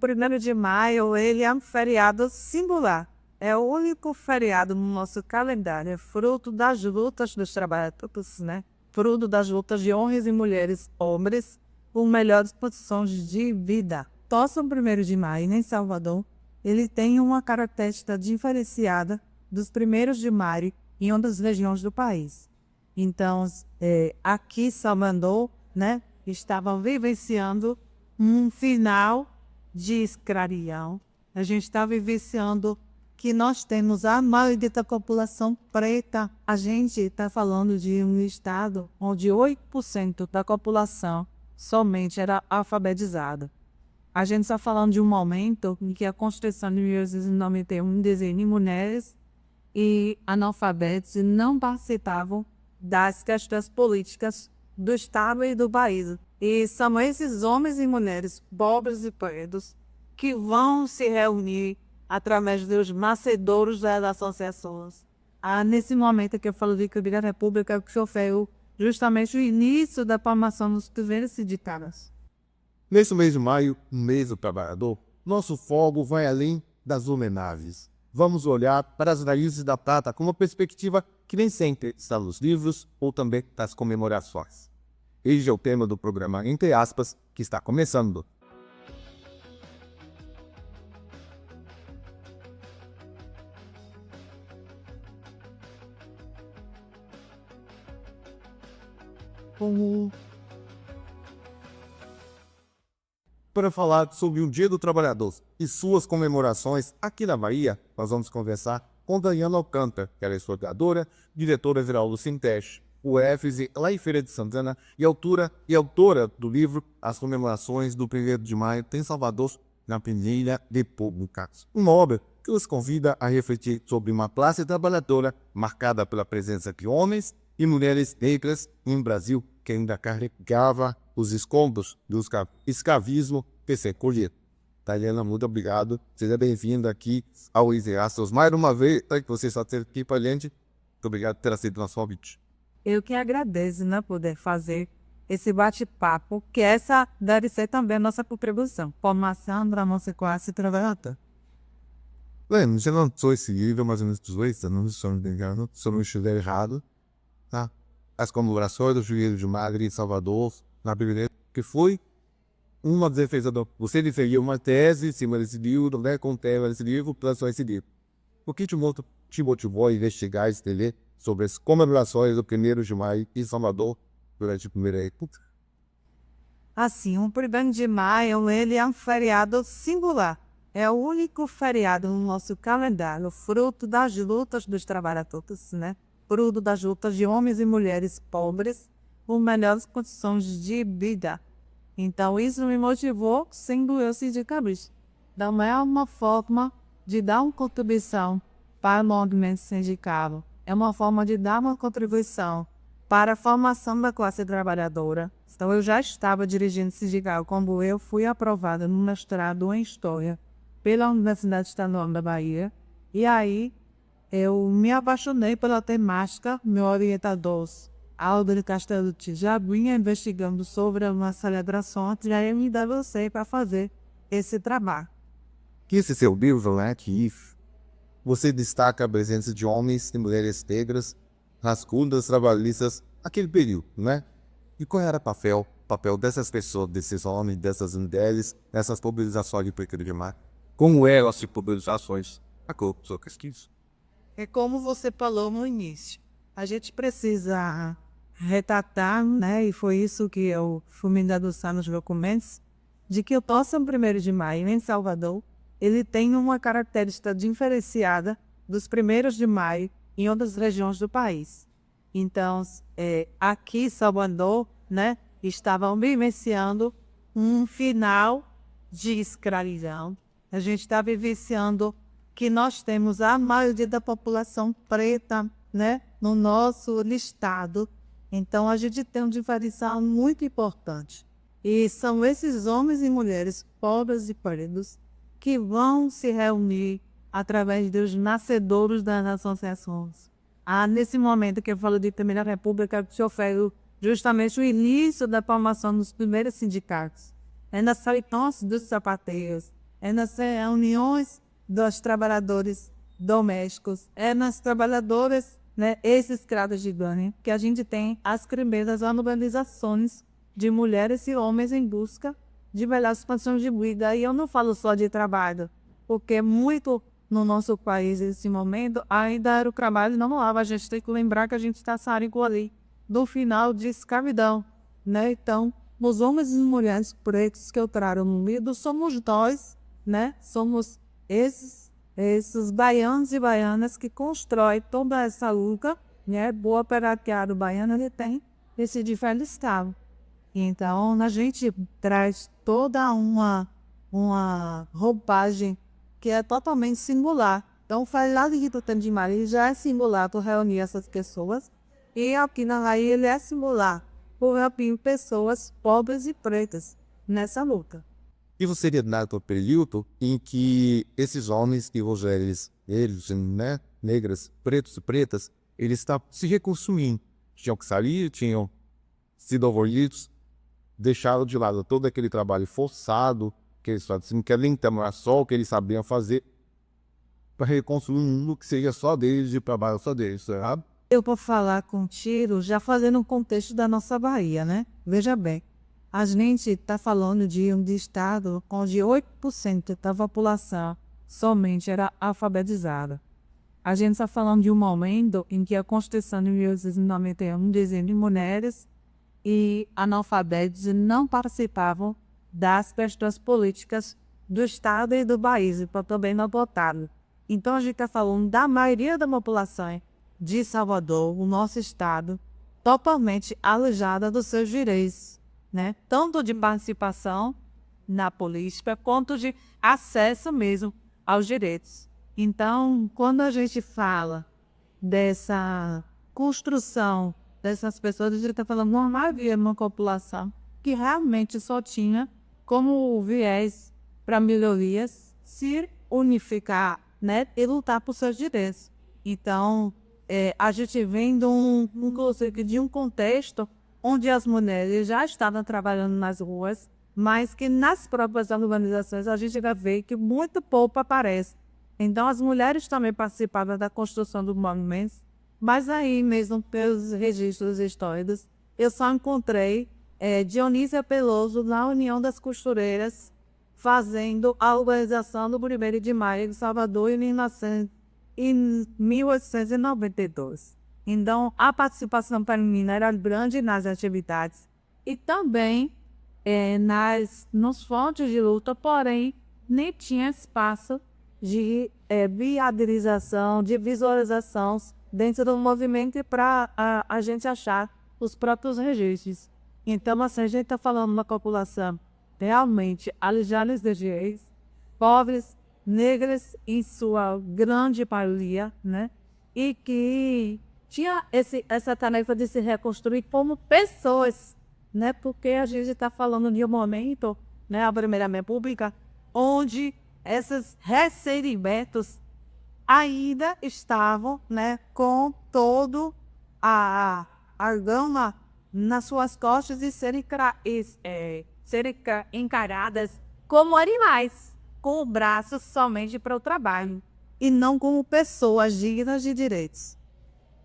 1º de maio, ele é um feriado singular. É o único feriado no nosso calendário, é fruto das lutas dos trabalhadores, né? Fruto das lutas de homens e mulheres pobres por melhores condições de vida. Nosso 1º de maio, em Salvador, ele tem uma característica diferenciada dos 1º de maio em outras regiões do país. Então, aqui em Salvador, né, estavam vivenciando um final de escravidão. A gente está vivenciando que nós temos a maioria da população preta. A gente está falando de um estado onde 8% da população somente era alfabetizada. A gente está falando de um momento em que a Constituição de 1991 desenha mulheres e analfabetos não participavam das questões políticas do Estado e do país. E são esses homens e mulheres pobres e pretos que vão se reunir através dos nascedouros das associações. Nesse momento que eu falo de Câmara da República, que sofreu justamente o início da formação dos primeiros sindicatos. Nesse mês de maio, mês do trabalhador, nosso foco vai além das homenagens. Vamos olhar para as raízes da prata com uma perspectiva que nem sempre está nos livros ou também nas comemorações. Este é o tema do programa Entre Aspas, que está começando. Para falar sobre o Dia do Trabalhador e suas comemorações aqui na Bahia, nós vamos conversar com Dayana Alcântara, que é historiadora, diretora-geral do Sinteste, UFES, lá em Feira de Santana, e autora do livro As Comemorações do 1º de Maio em Salvador, na Primeira República. Uma obra que nos convida a refletir sobre uma classe trabalhadora marcada pela presença de homens e mulheres negras em um Brasil que ainda carregava os escombros do escravismo persecutório. Dayana, muito obrigado. Seja bem-vinda aqui ao Entre Aspas. Mais uma vez, que você está aqui para a gente. Muito obrigado por ter aceito nosso convite. Eu que agradeço, né, poder fazer esse bate-papo, que essa deve ser também a nossa contribuição. Formação da nossa classe trabalhadora. Bem, você lançou esse livro mais ou menos 18 anos, se eu não me engano, se eu não estiver errado. Tá? As comemorações do 1º de maio em Salvador, na primeira, que foi uma defesa do... Você defendia uma tese em cima desse livro, né, com o tema desse livro, lançou esse livro. O que te motivou a investigar e escrever sobre as comemorações do 1º de maio em Salvador durante a Primeira República? Assim, o 1º de maio, ele é um feriado singular. É o único feriado no nosso calendário, fruto das lutas dos trabalhadores, né? Fruto das lutas de homens e mulheres pobres por melhores condições de vida. Então, isso me motivou, sendo eu sindicalista. Então, é uma forma de dar uma contribuição para o movimento sindical. É uma forma de dar uma contribuição para a formação da classe trabalhadora. Então, eu já estava dirigindo sindical quando eu fui aprovada no mestrado em História pela Universidade Estadual da Bahia. E aí, eu me apaixonei pela temática. Meu orientador, Aldo Castelo, já vinha investigando sobre uma celebração, e aí me dá você para fazer esse trabalho. Que esse seu livro, né, que você destaca a presença de homens e mulheres negras nas lutas trabalhistas naquele período, né? E qual era o papel dessas pessoas, desses homens, dessas mulheres, nessas mobilizações de 1º de maio? Como eram as mobilizações? A sua pesquisa. É como você falou no início, a gente precisa retratar, né, e foi isso que eu fui me debruçar nos documentos, de que o nosso 1º de maio em Salvador, ele tem uma característica diferenciada dos 1º de maio em outras regiões do país. Então, aqui em Salvador, né, estavam vivenciando um final de escravidão. A gente está vivenciando que nós temos a maioria da população preta, né, no nosso estado. Então, a gente tem um diferencial muito importante. E são esses homens e mulheres pobres e pretos que vão se reunir através dos nascedouros das associações. Nesse momento que eu falo de Primeira República, que sofreu justamente o início da formação dos primeiros sindicatos. É nas salitanças dos sapateiros, é nas reuniões dos trabalhadores domésticos, é nas trabalhadoras, né, ex-escravas de Gânia, que a gente tem as primeiras organizações de mulheres e homens em busca de melhores condições de vida. E eu não falo só de trabalho, porque muito no nosso país, nesse momento, ainda era o trabalho não há. A gente tem que lembrar que a gente está saindo ali do final de escravidão, né? Então, os homens e mulheres pretos que eu trago no medo somos nós, né? Somos esses baianos e baianas que constroem toda essa luta, né? Boa operatiado baiano, ele tem esse diferencial. Então, a gente traz toda uma roupagem que é totalmente singular. Então, falar de Rito Tandimari já é singular por reunir essas pessoas. E aqui na Bahia ele é singular por reunir pessoas pobres e pretas nessa luta. E você seria dado o período em que esses homens, que hoje eles, né, negras, pretos e pretas, eles estavam se reconstruindo. Tinham que sair, tinham sido abolidos, deixaram de lado todo aquele trabalho forçado, que eles faziam, que além de só o que eles sabiam fazer, para reconstruir um mundo que seria só deles, de trabalho só deles, certo? Eu vou falar contigo já fazendo um contexto da nossa Bahia, né? Veja bem, a gente está falando de um estado onde 8% da população somente era alfabetizada. A gente está falando de um momento em que a Constituição de 1891 dizia que mulheres e analfabetos não participavam das questões políticas do Estado e do país, e também não votaram. Então a gente está falando da maioria da população de Salvador, o nosso estado, totalmente alejada dos seus direitos, né? Tanto de participação na política, quanto de acesso mesmo aos direitos. Então, quando a gente fala dessa construção dessas pessoas, a gente está falando de uma havia uma população que realmente só tinha como viés para melhorias se unificar, né, e lutar por seus direitos. Então, a gente vem de um contexto onde as mulheres já estavam trabalhando nas ruas, mas que nas próprias organizações a gente já vê que muito pouco aparece. Então, as mulheres também participavam da construção do movimento, mas aí mesmo pelos registros históricos, eu só encontrei Dionísia Peloso na União das Costureiras, fazendo a organização do 1º de maio de Salvador em 1892. Então, a participação feminina era grande nas atividades e também nos frontes de luta, porém, nem tinha espaço de viabilização, de visualização dentro do movimento para a gente achar os próprios registros. Então, assim, a gente está falando de uma população realmente alijada dos direitos, pobres, negras em sua grande maioria, né? E que tinha essa tarefa de se reconstruir como pessoas, né? Porque a gente está falando de um momento, né, a Primeira República, onde esses recém-libertos ainda estavam, né, com todo a gama nas suas costas e serem encaradas como animais, com o braço somente para o trabalho, e não como pessoas dignas de direitos.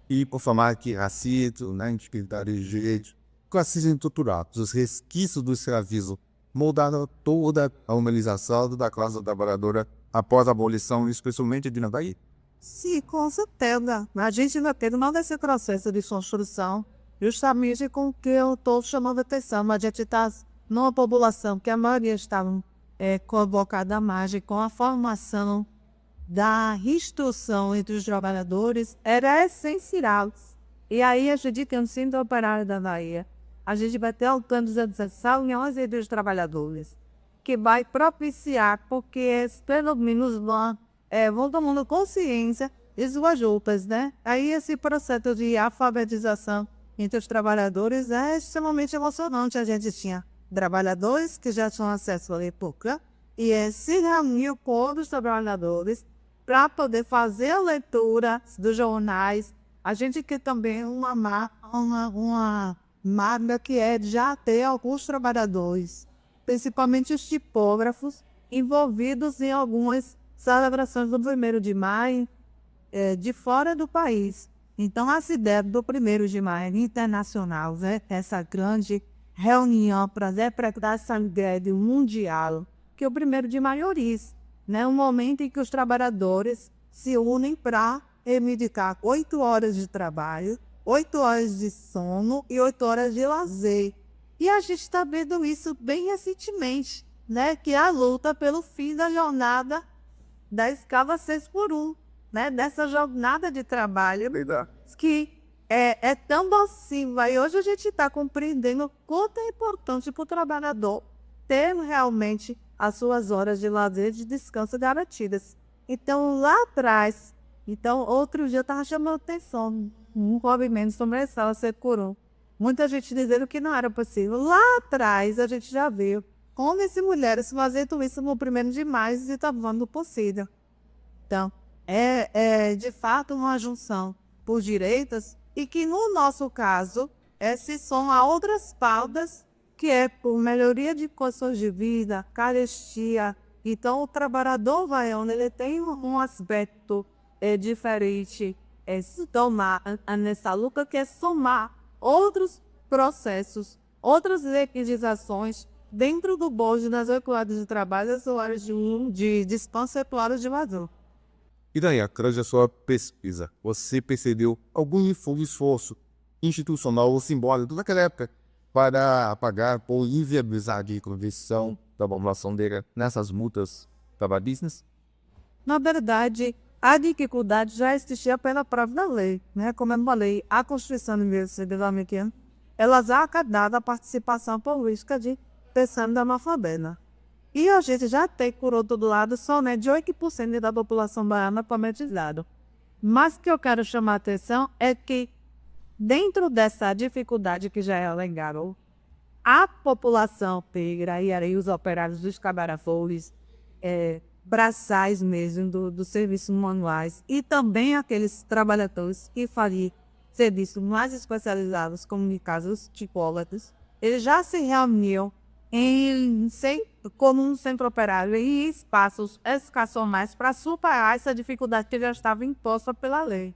E por falar que racismo, né, dificuldade de direitos, racismo estrutural, os resquícios do escravismo moldaram toda a humanização da classe trabalhadora após a abolição, especialmente de Bahia. Sim, com certeza. A gente ainda teve todo esse processo de construção, justamente com o que eu estou chamando a atenção. A gente está numa população que a maioria estava convocada à margem, com a formação da instrução entre os trabalhadores, era essencial. E aí a gente tem um centro operário da Bahia. A gente vai ter as reuniões entre os trabalhadores, que vai propiciar, porque pelo menos vão tomando consciência de suas lutas, né? Aí esse processo de alfabetização entre os trabalhadores é extremamente emocionante. A gente tinha trabalhadores que já tinham acesso à época e se reuniu com os trabalhadores para poder fazer a leitura dos jornais. A gente quer também uma marca que é já ter alguns trabalhadores, principalmente os tipógrafos, envolvidos em algumas celebrações do 1º de maio de fora do país. Então, essa ideia do 1º de maio internacional, né, essa grande reunião para decretar essa ideia mundial, que o 1º de maio oriça, né, um momento em que os trabalhadores se unem para reivindicar 8 horas de trabalho, 8 horas de sono e 8 horas de lazer. E a gente está vendo isso bem recentemente, né, que é a luta pelo fim da jornada da escala 6x1, né, dessa jornada de trabalho que é tão nociva. E hoje a gente está compreendendo o quanto é importante para o trabalhador ter realmente as suas horas de lazer e de descanso garantidas. Então, lá atrás, outro dia eu estava chamando atenção, um movimento sobre a escala 6x1. Muita gente dizendo que não era possível. Lá atrás, a gente já viu homens e mulheres fazendo isso no 1º de maio e está falando possível. Então, é de fato uma junção por direitos e que, no nosso caso, se soma a outras pautas, que é por melhoria de condições de vida, carestia. Então, o trabalhador baiano ele tem um aspecto diferente somar nessa luta, que é somar outros processos, outras legislações dentro do bojo das 8 horas de trabalho, as horas de descanso e 8 horas de lazer. E daí, através sua pesquisa, você percebeu algum esforço institucional ou simbólico naquela época para apagar ou inviabilizar a conversão da população negra nessas multas trabalhistas? Na verdade, a dificuldade já existia pela própria lei, né? Como eu falei, a Constituição de 1988, ela já acatava a participação política de pessoas analfabetas. E a gente já tem, por outro lado, somente 8% da população baiana alfabetizada. Mas o que eu quero chamar a atenção é que, dentro dessa dificuldade que já é alegada, a população negra e aí os operários dos cabarafores, braçais mesmo dos serviços manuais e também aqueles trabalhadores que faziam serviços mais especializados, como no caso os tipógrafos, eles já se reuniam como um centro operário em espaços educacionais para superar essa dificuldade que já estava imposta pela lei.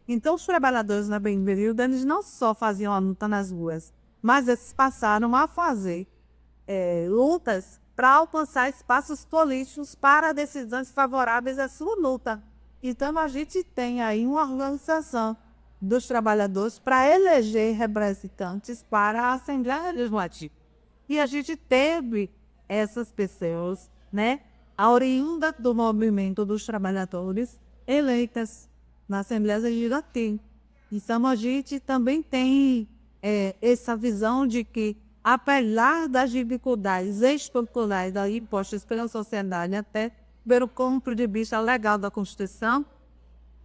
Então, os trabalhadores na Benvenuto, eles não só faziam a luta nas ruas, mas eles passaram a fazer lutas para alcançar espaços políticos para decisões favoráveis à sua luta. Então, a gente tem aí uma organização dos trabalhadores para eleger representantes para a Assembleia Legislativa. E a gente teve essas pessoas, né, a oriunda do movimento dos trabalhadores eleitas na Assembleia Legislativa. Então, a gente também tem essa visão de que, apesar das dificuldades estruturais impostas pela sociedade, até pelo ponto de vista legal da Constituição,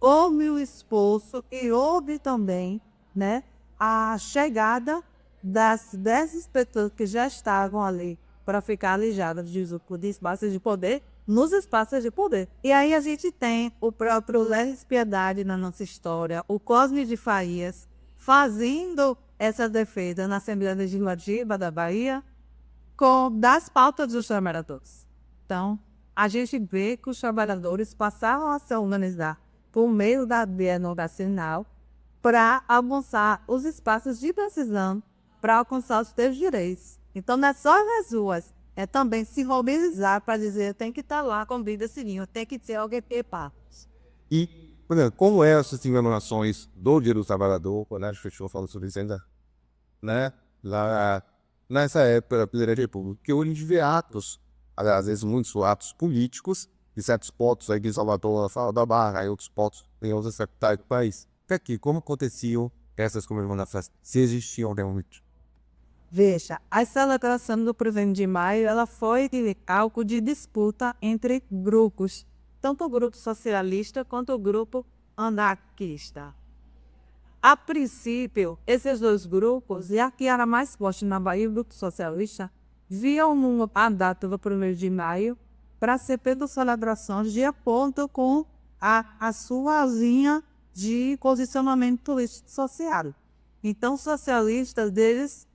houve o esforço e houve também, né, a chegada dessas pessoas que já estavam ali para ficar alijadas de espaços de poder, nos espaços de poder. E aí a gente tem o próprio Lelis Piedade na nossa história, o Cosme de Farias, fazendo essa defesa na Assembleia Legislativa da Bahia das pautas dos trabalhadores. Então, a gente vê que os trabalhadores passaram a se organizar por meio da Bienal Nacional para alcançar os espaços de decisão, para alcançar os seus direitos. Então, não é só nas ruas, é também se mobilizar para dizer tem que estar lá com vida sininho, tem que ter alguém preparado. E, por exemplo, como essas comemorações do Dia do Trabalhador, quando a gente fechou falando sobre isso ainda, né, lá nessa época da Primeira República, que hoje a gente vê atos, às vezes muitos atos políticos, de certos pontos aqui em Salvador, da Barra, e outros pontos em outras capitais do país. Até aqui, como aconteciam essas comemorações, se existiam realmente? Veja, a celebração do 1º de maio ela foi algo de disputa entre grupos, tanto o grupo socialista quanto o grupo anarquista. A princípio, esses dois grupos, e aqui era mais forte na Bahia, o grupo socialista, viam a data do 1º de maio para ser feita celebrações de acordo com a sua linha de posicionamento político social. Então, os socialistas deles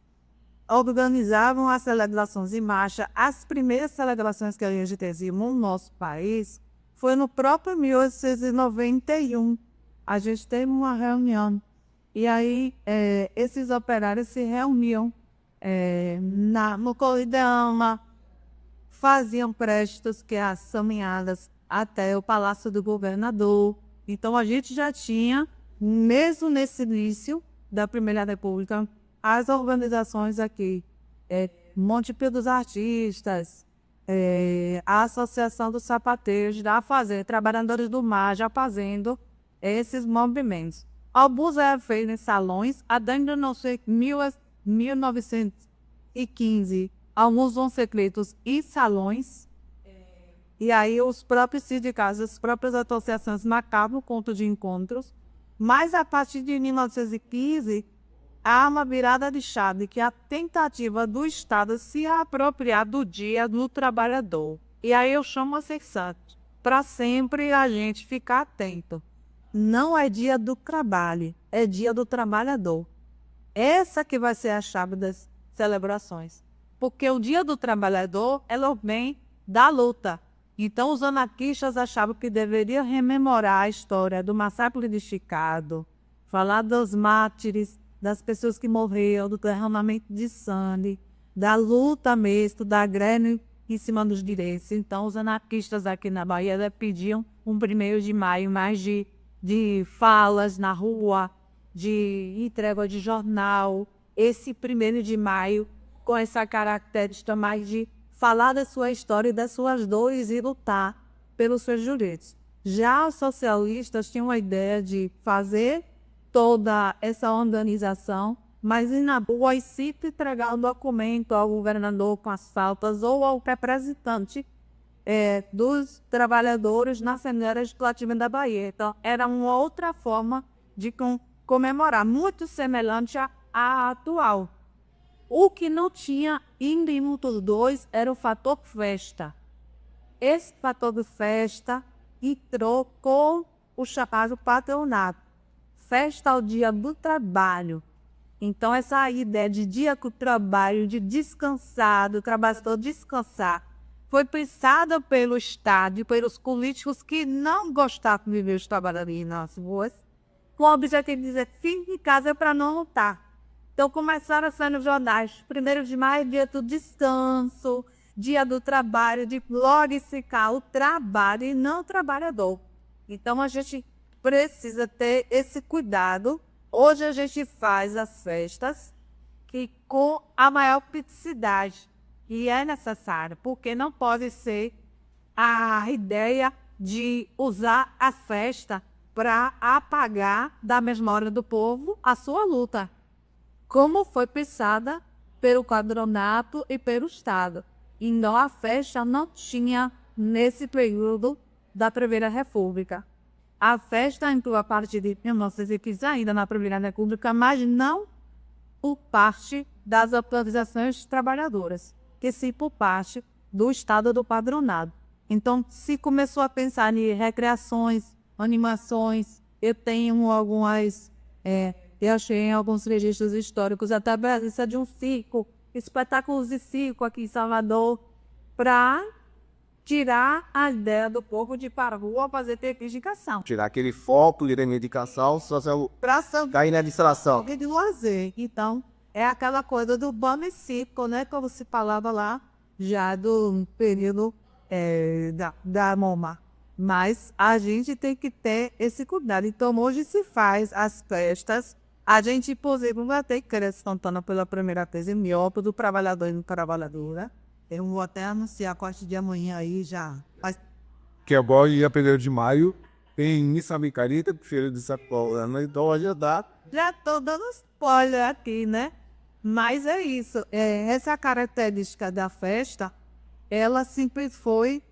organizavam as celebrações em marcha. As primeiras celebrações que a gente teve no nosso país foi no próprio 1891. A gente teve uma reunião. E aí, esses operários se reuniam no Colideama, faziam prestos, que é as caminhadas até o Palácio do Governador. Então, a gente já tinha, mesmo nesse início da Primeira República, as organizações aqui, Monte Pio dos Artistas, a Associação dos Sapateiros da Fazenda, Trabalhadores do Mar, já fazendo esses movimentos. Alguns eram feitos em salões, até não sei, 1915, alguns vão ser feitos em salões, e aí os próprios sindicatos, as próprias associações marcavam o ponto de encontros, mas a partir de 1915, há uma virada de chave, que é a tentativa do Estado se apropriar do Dia do Trabalhador. E aí eu chamo a atenção, para sempre a gente ficar atento. Não é dia do trabalho, é dia do trabalhador. Essa que vai ser a chave das celebrações. Porque o Dia do Trabalhador, ela vem da luta. Então, os anarquistas achavam que deveria rememorar a história do massacre de Chicago, falar dos mártires, das pessoas que morreram, do derramamento de sangue, da luta mesmo, da greve em cima dos direitos. Então, os anarquistas aqui na Bahia pediam um 1º de maio mais de falas na rua, de entrega de jornal. Esse 1º de maio, com essa característica mais de falar da sua história e das suas dores e lutar pelos seus direitos. Já os socialistas tinham a ideia de fazer toda essa organização, mas ir na rua e sempre entregar o documento ao governador com as faltas ou ao representante dos trabalhadores na Assembleia Legislativa da Bahia. Então, era uma outra forma de comemorar, muito semelhante à atual. O que não tinha em minutos 2 era o fator festa. Esse fator de festa entrou com o chamado patronato. Festa ao dia do trabalho. Então, essa ideia de dia do trabalho, de descansar, do trabalhador descansar, foi pensada pelo Estado e pelos políticos que não gostavam de ver os trabalhadores nas ruas, com o objetivo de dizer, fique em casa para não lutar. Então, começaram a sair nos jornais. 1º de maio, dia do descanso, dia do trabalho, de glorificar o trabalho e não o trabalhador. Então, a gente precisa ter esse cuidado. Hoje, a gente faz as festas com a maior praticidade, que é necessário, porque não pode ser a ideia de usar a festa para apagar da memória do povo a sua luta, como foi pensada pelo patronato e pelo Estado. Então, a festa não tinha nesse período da Primeira República. A festa entrou a partir de 1915, ainda na Primeira República, mas não por parte das organizações trabalhadoras, que sim por parte do Estado do patronato. Então, se começou a pensar em recreações, animações. Eu tenho algumas... eu achei em alguns registros históricos até a presença de um circo, espetáculos de circo aqui em Salvador, para tirar a ideia do povo de ir para a rua fazer reivindicação. Tirar aquele foco de reivindicação social cair na distração. De lazer. Então, é aquela coisa do bando e circo, né? Como se falava lá, já do período da MoMA. Mas a gente tem que ter esse cuidado. Então, hoje se faz as festas. A gente, por exemplo, vai ter Cresce Santana pela primeira vez em Miópolis, do trabalhador e do trabalhadora. Eu vou até anunciar a partir de amanhã aí já. Mas... Que agora, dia 1º de maio, tem Missa Micareta, Feira de Sacolana, então já dá. Já estou dando spoiler aqui, né? Mas é isso. Essa característica da festa, ela sempre foi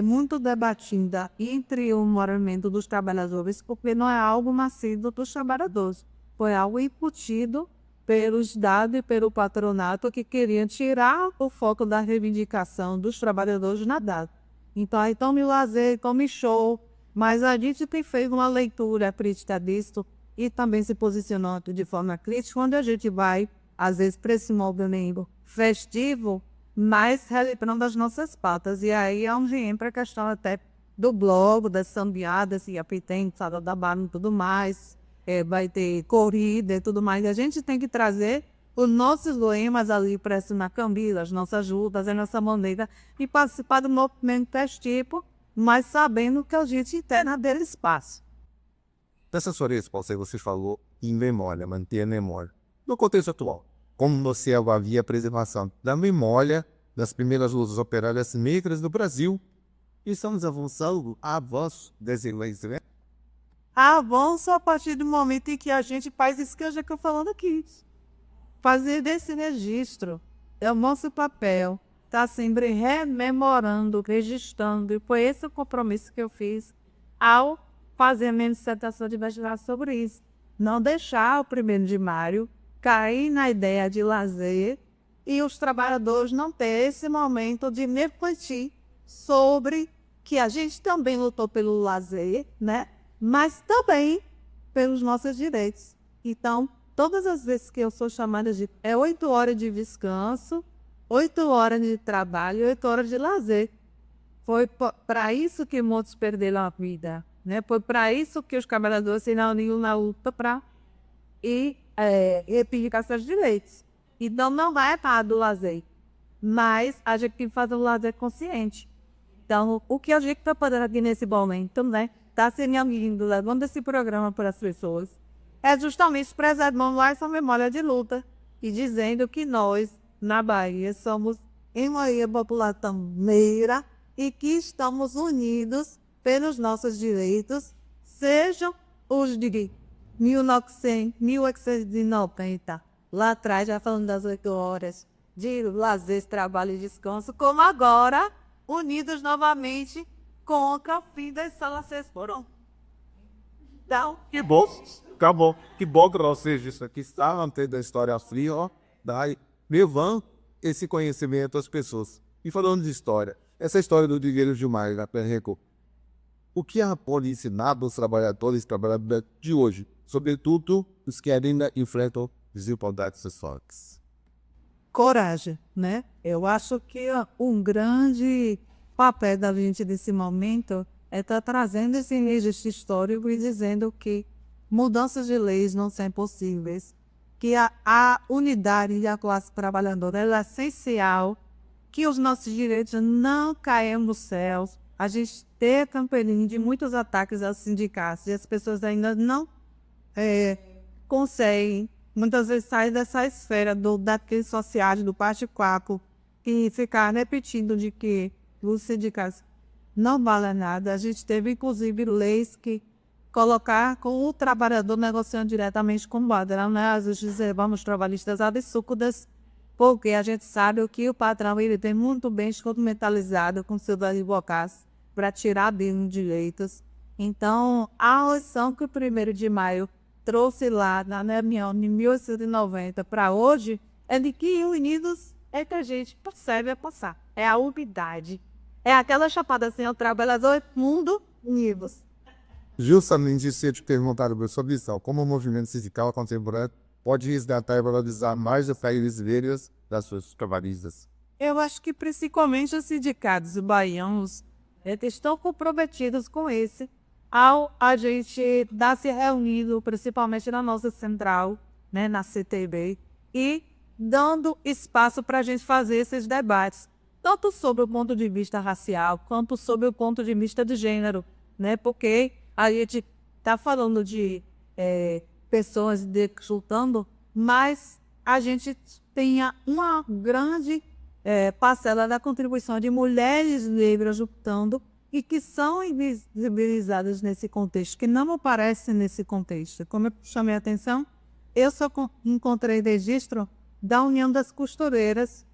muito debatida entre o movimento dos trabalhadores, porque não é algo nascido dos trabalhadores. Foi algo incutido pelo Estado e pelo patronato, que queriam tirar o foco da reivindicação dos trabalhadores na data. Então, aí tome lazer, tome show, mas a gente tem feito uma leitura crítica disso e também se posicionando de forma crítica, quando a gente vai às vezes para esse movimento festivo, mas relembrando as nossas pautas. E aí é onde entra a questão até do blog, das sambiadas, e a tem Sala da Barra e tudo mais, vai ter corrida e tudo mais. A gente tem que trazer os nossos lemas ali para na Cambila, as nossas lutas, a nossa maneira de participar do movimento festivo, mas sabendo que a gente tem naquele espaço. Nessa sua resposta, você falou em memória, manter a memória. No contexto atual, como você avalia a preservação da memória das primeiras lutas operárias negras do Brasil? E estamos avançando a voz desse né? Avanço a partir do momento em que a gente faz isso que eu já estou falando aqui. Fazer desse registro é o nosso papel. Está sempre rememorando, registrando. E foi esse o compromisso que eu fiz ao fazer a minha dissertação de mestrado sobre isso. Não deixar o 1º de maio cair na ideia de lazer e os trabalhadores não ter esse momento de refletir sobre que a gente também lutou pelo lazer, né? Mas também pelos nossos direitos. Então, todas as vezes que eu sou chamada de 8 horas de descanso, 8 horas de trabalho e 8 horas de lazer. Foi para isso que muitos perderam a vida, né? Foi para isso que os trabalhadores se reuniram na luta para reivindicar seus direitos. Então, não vai errado o lazer, mas a gente tem que fazer um lazer consciente. Então, o que a gente está fazendo aqui nesse momento, né? Está se reunindo, levando esse programa para as pessoas, é justamente preservando essa memória de luta e dizendo que nós, na Bahia, somos em maioria população negra e que estamos unidos pelos nossos direitos, sejam os de 1900, 1890, lá atrás, já falando das 8 horas de lazer, trabalho e descanso, como agora, unidos novamente contra o fim das salas 6 por 1. Então, Que bom, acabou. Que bom que vocês disso aqui está mantendo a história fria, ó, daí, levando esse conhecimento às pessoas. E falando de história, essa história do Digueiro Gilmar, na Perreco, o que a pode ensinar para os trabalhadores de hoje, sobretudo os que ainda enfrentam desigualdades sociais? coragem, né? Eu acho que um grande papel da gente nesse momento é estar trazendo esse registro histórico e dizendo que mudanças de leis não são possíveis, que a unidade da classe trabalhadora é essencial, que os nossos direitos não caem nos céus. A gente tem campelinho de muitos ataques aos sindicatos e as pessoas ainda não conseguem, muitas vezes, sair dessa esfera daqueles sociais, do particular, e ficar repetindo de que os sindicatos não valem nada. A gente teve, inclusive, leis que colocar com o trabalhador negociando diretamente com o patrão, né? Às vezes reservamos trabalhistas absurdas, porque a gente sabe que o patrão ele tem muito bem instrumentalizado com seus advogados para tirar dele direitos. Então, a lição que o 1º de maio trouxe lá na reunião de 1890 para hoje é de que unidos é que a gente percebe passar. É a unidade. É aquela chapada assim ao trabalhador mundo unidos. Justamente isso eu te perguntar sobre a sua visão. Como o movimento sindical contemporâneo pode resgatar e valorizar mais as raízes velhas das suas trabalhistas? Eu acho que principalmente os sindicatos baianos estão comprometidos com esse, ao a gente estar se reunindo, principalmente na nossa central, né, na CTB, e dando espaço para a gente fazer esses debates, tanto sobre o ponto de vista racial, quanto sobre o ponto de vista de gênero, né, porque a gente está falando de pessoas lutando, mas a gente tenha uma grande parcela da contribuição de mulheres negras lutando e que são invisibilizadas nesse contexto, que não aparecem nesse contexto. Como eu chamei a atenção, eu só encontrei registro da União das Costureiras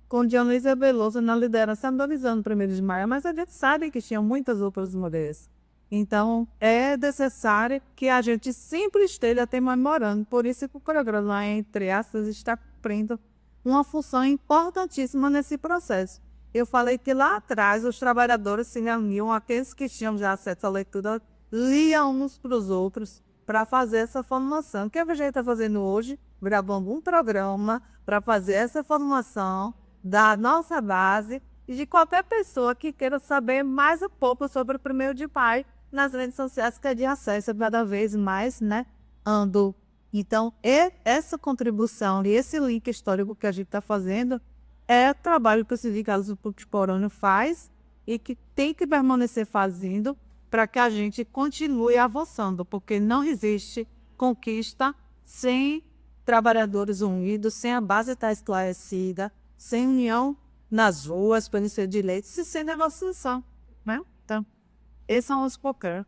com Dionísia Veloso na liderança, valorizando o 1º de maio, mas a gente sabe que tinham muitas outras mulheres. Então, é necessário que a gente sempre esteja memorando. Por isso que o programa, entre aspas, está cumprindo uma função importantíssima nesse processo. Eu falei que lá atrás os trabalhadores se reuniam, aqueles que tinham já acesso à leitura, liam uns para os outros para fazer essa formação. O que a gente está fazendo hoje gravamos um programa para fazer essa formação da nossa base e de qualquer pessoa que queira saber mais um pouco sobre o primeiro de pai nas redes sociais, que é de acesso cada vez mais, né? Então, essa contribuição e esse link histórico que a gente está fazendo é o trabalho que o Sindicato Contemporâneo faz e que tem que permanecer fazendo para que a gente continue avançando, porque não existe conquista sem trabalhadores unidos, sem a base estar esclarecida, sem união nas ruas para iniciar direitos e sem negociação, né? Então, esses são os poucos.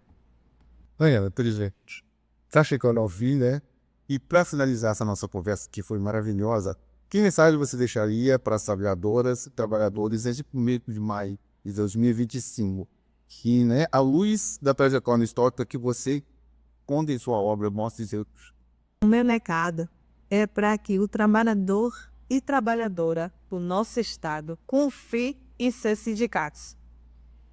Daiana, inteligente. Tá chegando ao fim, né? E para finalizar essa nossa conversa, que foi maravilhosa, que mensagem você deixaria para as trabalhadoras e trabalhadores desde 1º de maio de 2025? Que, né, a luz da trajetória histórica que você conta em sua obra mostra dizer. O meu recado é para que o trabalhador e trabalhadora do nosso estado confie em seus sindicatos.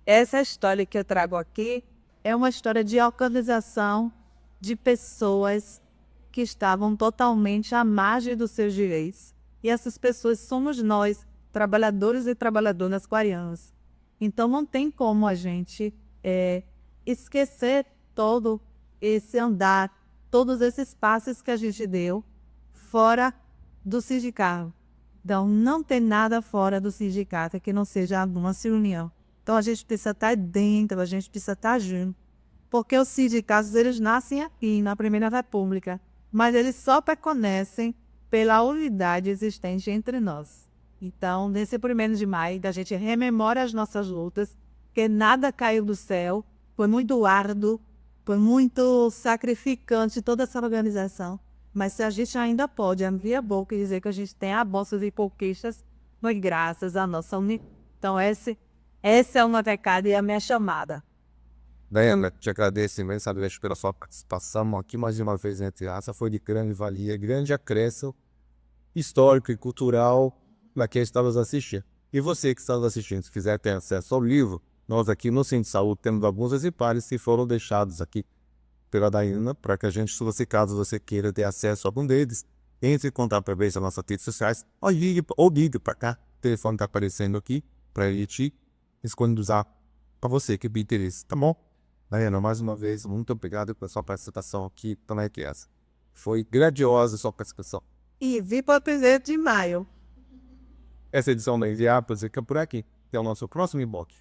Essa história que eu trago aqui é uma história de organização de pessoas que estavam totalmente à margem dos seus direitos. E essas pessoas somos nós, trabalhadores e trabalhadoras aquarianas. Então não tem como a gente esquecer todo esse andar, todos esses passos que a gente deu fora do sindicato. Então não tem nada fora do sindicato que não seja alguma reunião. Então a gente precisa estar dentro, a gente precisa estar junto. Porque os sindicatos, eles nascem aqui, na Primeira República, mas eles só permanecem pela unidade existente entre nós. Então, nesse 1º de maio, a gente rememora as nossas lutas, que nada caiu do céu, foi muito árduo, foi muito sacrificante toda essa organização. Mas se a gente ainda pode abrir a boca e dizer que a gente tem avanços e conquistas, foi graças à nossa união. Então, esse é o meu recado e a minha chamada. Daiana, te agradeço imensamente pela sua participação aqui mais uma vez entre essa foi de grande valia, grande acréscimo histórico e cultural para quem está nos assistindo. E você que está nos assistindo, se quiser ter acesso ao livro, nós aqui no Centro de Saúde temos alguns exemplares que foram deixados aqui pela Daiana, para que a gente, se você, caso você queira ter acesso a algum deles, entre em contato através das nossas redes sociais ou ligue para cá, o telefone está aparecendo aqui para ele te disponibilizar para você que tem interesse, tá bom? Daiana, mais uma vez, muito obrigado pela sua participação aqui na criança. Foi grandiosa a sua participação. E vi para o 1º de maio. Essa edição da Enviar fica por aqui. Até o nosso próximo inbox.